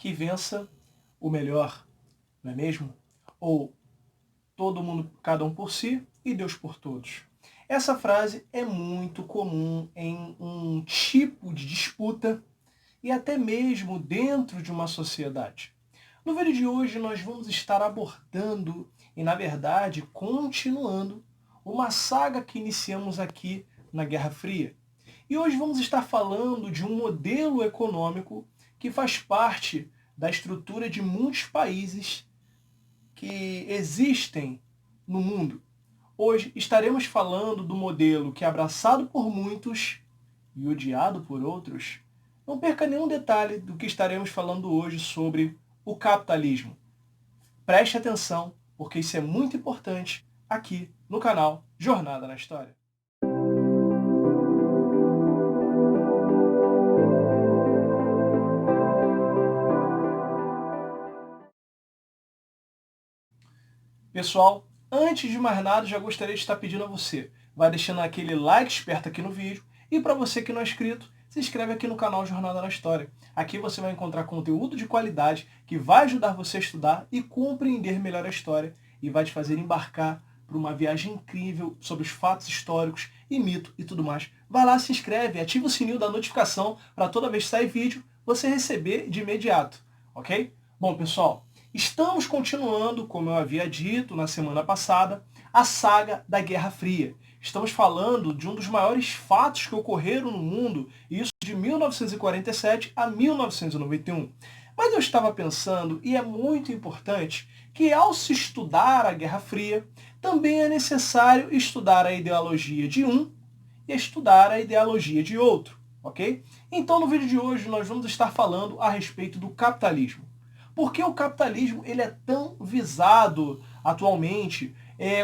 que vença o melhor, não é mesmo? Ou todo mundo, cada um por si e Deus por todos. Essa frase é muito comum em um tipo de disputa e até mesmo dentro de uma sociedade. No vídeo de hoje nós vamos estar abordando e, na verdade, continuando uma saga que iniciamos aqui na Guerra Fria. E hoje vamos estar falando de um modelo econômico que faz parte da estrutura de muitos países que existem no mundo. Hoje estaremos falando do modelo que é abraçado por muitos e odiado por outros. Não perca nenhum detalhe do que estaremos falando hoje sobre o capitalismo. Preste atenção, porque isso é muito importante aqui no canal Jornada na História. Pessoal, antes de mais nada, já gostaria de estar pedindo a você, vai deixando aquele like esperto aqui no vídeo, e para você que não é inscrito, se inscreve aqui no canal Jornada na História. Aqui você vai encontrar conteúdo de qualidade que vai ajudar você a estudar e compreender melhor a história e vai te fazer embarcar para uma viagem incrível sobre os fatos históricos e mito e tudo mais. Vai lá, se inscreve, ativa o sininho da notificação para toda vez que sair vídeo você receber de imediato, ok? Bom, pessoal, estamos continuando, como eu havia dito na semana passada, a saga da Guerra Fria. Estamos falando de um dos maiores fatos que ocorreram no mundo, isso de 1947 a 1991. Mas eu estava pensando, e é muito importante, que ao se estudar a Guerra Fria, também é necessário estudar a ideologia de um e estudar a ideologia de outro, ok? Então no vídeo de hoje nós vamos estar falando a respeito do capitalismo. Por que o capitalismo ele é tão visado atualmente?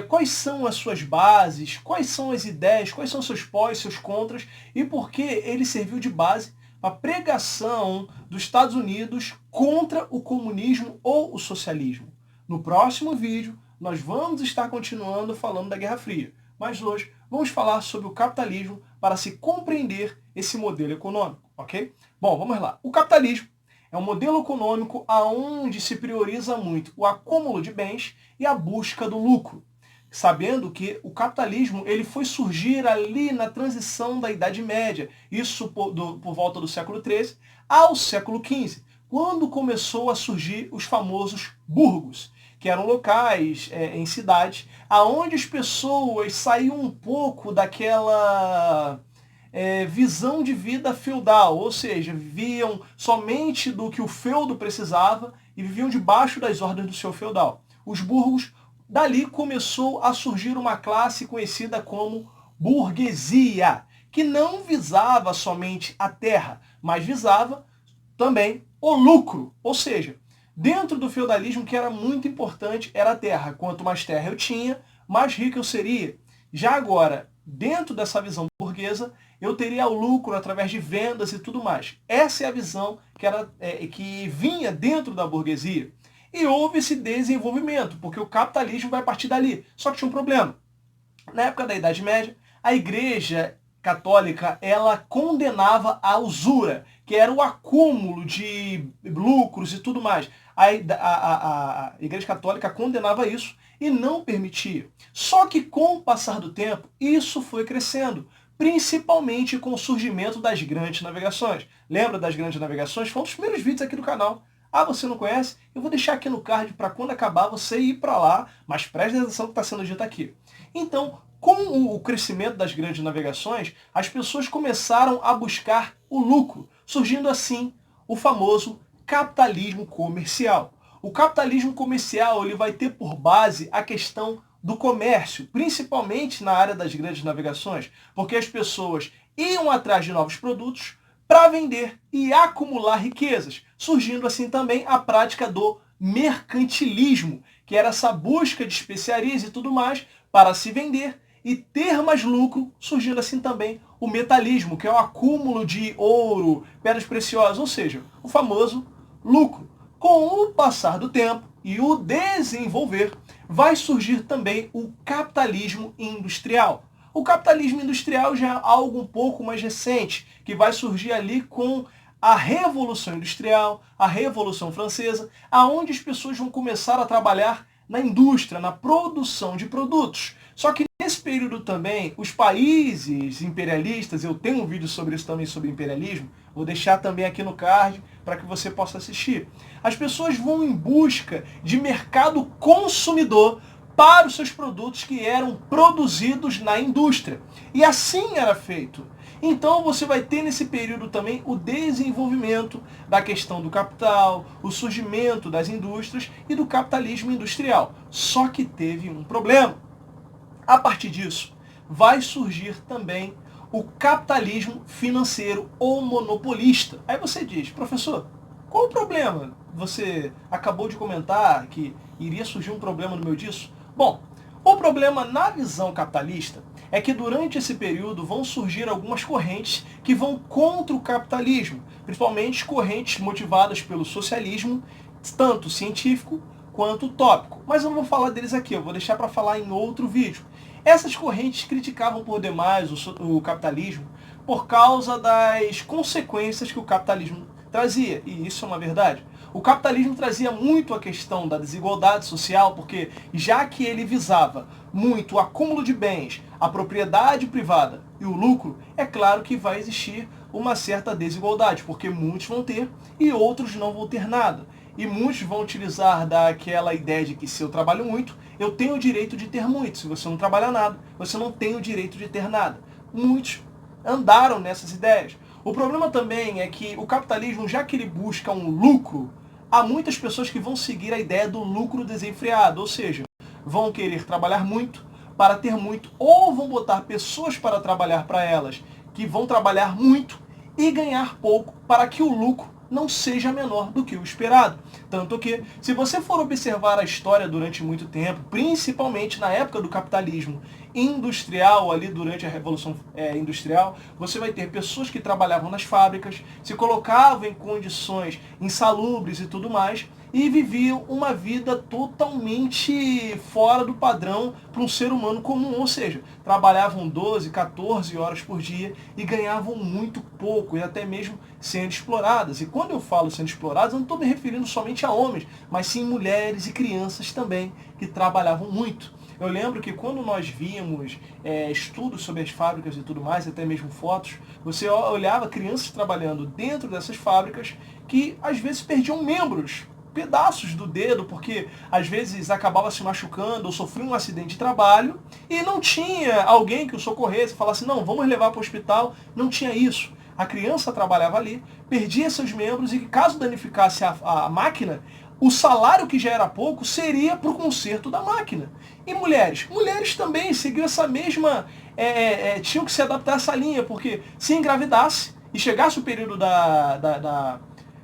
Quais são as suas bases? Quais são as ideias? Quais são seus pós, seus contras? E por que ele serviu de base para a pregação dos Estados Unidos contra o comunismo ou o socialismo? No próximo vídeo, nós vamos estar continuando falando da Guerra Fria. Mas hoje vamos falar sobre o capitalismo para se compreender esse modelo econômico, ok? Bom, vamos lá. O capitalismo é um modelo econômico onde se prioriza muito o acúmulo de bens e a busca do lucro, sabendo que o capitalismo ele foi surgir ali na transição da Idade Média, isso por volta do século XIII ao século XV, quando começou a surgir os famosos burgos, que eram locais em cidades, aonde as pessoas saíam um pouco daquela visão de vida feudal, ou seja, viviam somente do que o feudo precisava e viviam debaixo das ordens do seu feudal. Os burgos, dali começou a surgir uma classe conhecida como burguesia, que não visava somente a terra, mas visava também o lucro, ou seja, dentro do feudalismo, que era muito importante era a terra. Quanto mais terra eu tinha, mais rico eu seria. Já agora, dentro dessa visão burguesa, eu teria o lucro através de vendas e tudo mais. Essa é a visão que vinha dentro da burguesia. E houve esse desenvolvimento, porque o capitalismo vai partir dali. Só que tinha um problema. Na época da Idade Média, a Igreja Católica ela condenava a usura, que era o acúmulo de lucros e tudo mais. A Igreja Católica condenava isso e não permitia. Só que com o passar do tempo, isso foi crescendo, principalmente com o surgimento das grandes navegações. Lembra das grandes navegações? Foi um dos primeiros vídeos aqui do canal. Ah, você não conhece? Eu vou deixar aqui no card para quando acabar você ir para lá, mas preste atenção no que está sendo dito aqui. Então, com o crescimento das grandes navegações, as pessoas começaram a buscar o lucro, surgindo assim o famoso capitalismo comercial. O capitalismo comercial ele vai ter por base a questão do comércio, principalmente na área das grandes navegações, porque as pessoas iam atrás de novos produtos para vender e acumular riquezas, surgindo assim também a prática do mercantilismo, que era essa busca de especiarias e tudo mais para se vender e ter mais lucro, surgindo assim também o metalismo, que é o acúmulo de ouro, pedras preciosas, ou seja, o famoso lucro. Com o passar do tempo e o desenvolver, vai surgir também o capitalismo industrial. O capitalismo industrial já é algo um pouco mais recente, que vai surgir ali com a Revolução Industrial, a Revolução Francesa, aonde as pessoas vão começar a trabalhar na indústria, na produção de produtos. Só que nesse período também, os países imperialistas, eu tenho um vídeo sobre isso também, sobre imperialismo, vou deixar também aqui no card para que você possa assistir. As pessoas vão em busca de mercado consumidor para os seus produtos que eram produzidos na indústria. E assim era feito. Então você vai ter nesse período também o desenvolvimento da questão do capital, o surgimento das indústrias e do capitalismo industrial. Só que teve um problema. A partir disso, vai surgir também o capitalismo financeiro ou monopolista. Aí você diz, professor, qual o problema? Você acabou de comentar que iria surgir um problema no meio disso? Bom, o problema na visão capitalista é que durante esse período vão surgir algumas correntes que vão contra o capitalismo, principalmente correntes motivadas pelo socialismo, tanto científico quanto utópico. Mas eu não vou falar deles aqui, eu vou deixar para falar em outro vídeo. Essas correntes criticavam por demais o capitalismo por causa das consequências que o capitalismo trazia, e isso é uma verdade. O capitalismo trazia muito a questão da desigualdade social, porque já que ele visava muito o acúmulo de bens, a propriedade privada e o lucro, é claro que vai existir uma certa desigualdade, porque muitos vão ter e outros não vão ter nada. E muitos vão utilizar daquela ideia de que se eu trabalho muito, eu tenho o direito de ter muito. Se você não trabalha nada, você não tem o direito de ter nada. Muitos andaram nessas ideias. O problema também é que o capitalismo, já que ele busca um lucro, há muitas pessoas que vão seguir a ideia do lucro desenfreado, ou seja, vão querer trabalhar muito para ter muito, ou vão botar pessoas para trabalhar para elas, que vão trabalhar muito e ganhar pouco para que o lucro não seja menor do que o esperado. Tanto que, se você for observar a história durante muito tempo, principalmente na época do capitalismo industrial, ali durante a Revolução Industrial, você vai ter pessoas que trabalhavam nas fábricas, se colocavam em condições insalubres e tudo mais, e viviam uma vida totalmente fora do padrão para um ser humano comum, ou seja, trabalhavam 12, 14 horas por dia e ganhavam muito pouco, e até mesmo sendo exploradas. E quando eu falo sendo exploradas, eu não estou me referindo somente a homens, mas sim mulheres e crianças também, que trabalhavam muito. Eu lembro que quando nós víamos estudos sobre as fábricas e tudo mais, até mesmo fotos, você olhava crianças trabalhando dentro dessas fábricas que às vezes perdiam membros, pedaços do dedo, porque às vezes acabava se machucando ou sofria um acidente de trabalho e não tinha alguém que o socorresse, falasse, não, vamos levar para o hospital. Não tinha isso. A criança trabalhava ali, perdia seus membros e caso danificasse a máquina, o salário que já era pouco seria para o conserto da máquina. E mulheres? Mulheres também seguiam essa mesma... tinham que se adaptar a essa linha, porque se engravidasse e chegasse o período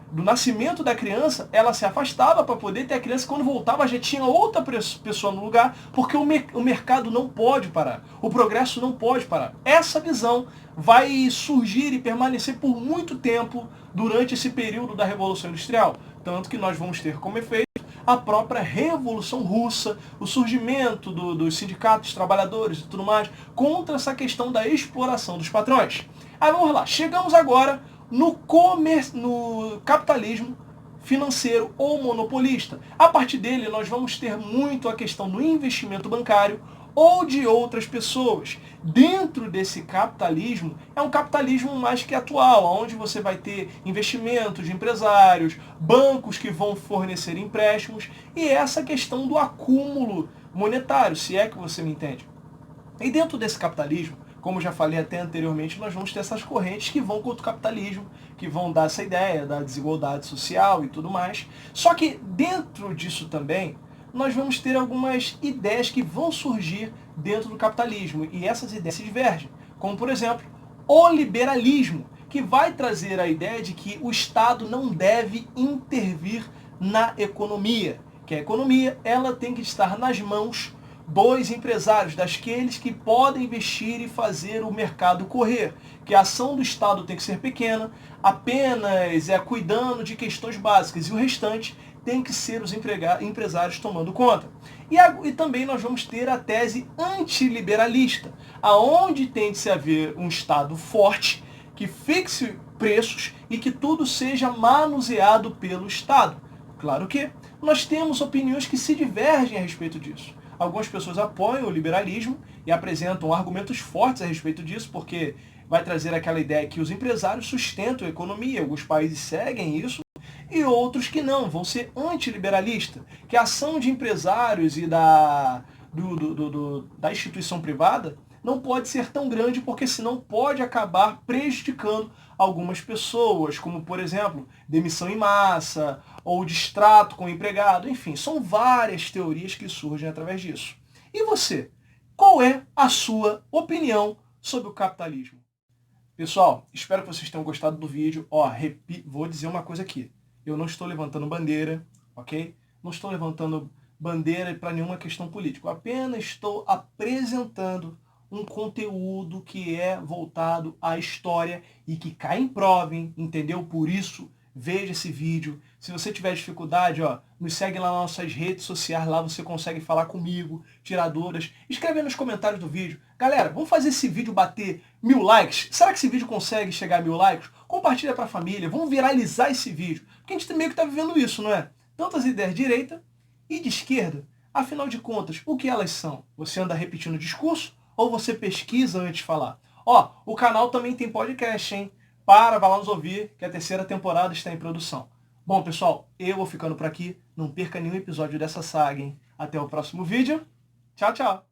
do nascimento da criança, ela se afastava para poder ter a criança. Quando voltava, já tinha outra pessoa no lugar, porque o mercado não pode parar. O progresso não pode parar. Essa visão vai surgir e permanecer por muito tempo durante esse período da Revolução Industrial. Tanto que nós vamos ter como efeito a própria Revolução Russa, o surgimento dos sindicatos, trabalhadores e tudo mais, contra essa questão da exploração dos patrões. Aí vamos lá, chegamos agora no capitalismo financeiro ou monopolista. A partir dele, nós vamos ter muito a questão do investimento bancário ou de outras pessoas. Dentro desse capitalismo, é um capitalismo mais que atual, onde você vai ter investimentos de empresários, bancos que vão fornecer empréstimos, e essa questão do acúmulo monetário, se é que você me entende. E dentro desse capitalismo, como já falei até anteriormente, nós vamos ter essas correntes que vão contra o capitalismo, que vão dar essa ideia da desigualdade social e tudo mais. Só que dentro disso também, nós vamos ter algumas ideias que vão surgir dentro do capitalismo, e essas ideias se divergem. Como, por exemplo, o liberalismo, que vai trazer a ideia de que o Estado não deve intervir na economia, que a economia ela tem que estar nas mãos dos empresários, daqueles que podem investir e fazer o mercado correr, que a ação do Estado tem que ser pequena, apenas cuidando de questões básicas, e o restante tem que ser os empresários tomando conta. E também nós vamos ter a tese antiliberalista, aonde tem de se haver um Estado forte, que fixe preços e que tudo seja manuseado pelo Estado. Claro que nós temos opiniões que se divergem a respeito disso. Algumas pessoas apoiam o liberalismo e apresentam argumentos fortes a respeito disso, porque vai trazer aquela ideia que os empresários sustentam a economia, alguns países seguem isso, e outros que não, vão ser antiliberalistas, que a ação de empresários e da instituição privada não pode ser tão grande, porque senão pode acabar prejudicando algumas pessoas, como, por exemplo, demissão em massa, ou distrato com o empregado, enfim, são várias teorias que surgem através disso. E você? Qual é a sua opinião sobre o capitalismo? Pessoal, espero que vocês tenham gostado do vídeo. Vou dizer uma coisa aqui. Eu não estou levantando bandeira, ok? Não estou levantando bandeira para nenhuma questão política. Eu apenas estou apresentando um conteúdo que é voltado à história e que cai em prova, hein? Entendeu? Por isso, veja esse vídeo. Se você tiver dificuldade, nos segue lá nas nossas redes sociais, lá você consegue falar comigo, tirar dúvidas. Escreve aí nos comentários do vídeo. Galera, vamos fazer esse vídeo bater 1000 likes? Será que esse vídeo consegue chegar a 1000 likes? Compartilha para a família, vamos viralizar esse vídeo. Porque a gente meio que está vivendo isso, não é? Tantas ideias de direita e de esquerda. Afinal de contas, o que elas são? Você anda repetindo o discurso ou você pesquisa antes de falar? O canal também tem podcast, hein? Vai lá nos ouvir, que a 3ª temporada está em produção. Bom, pessoal, eu vou ficando por aqui. Não perca nenhum episódio dessa saga, hein? Até o próximo vídeo. Tchau, tchau!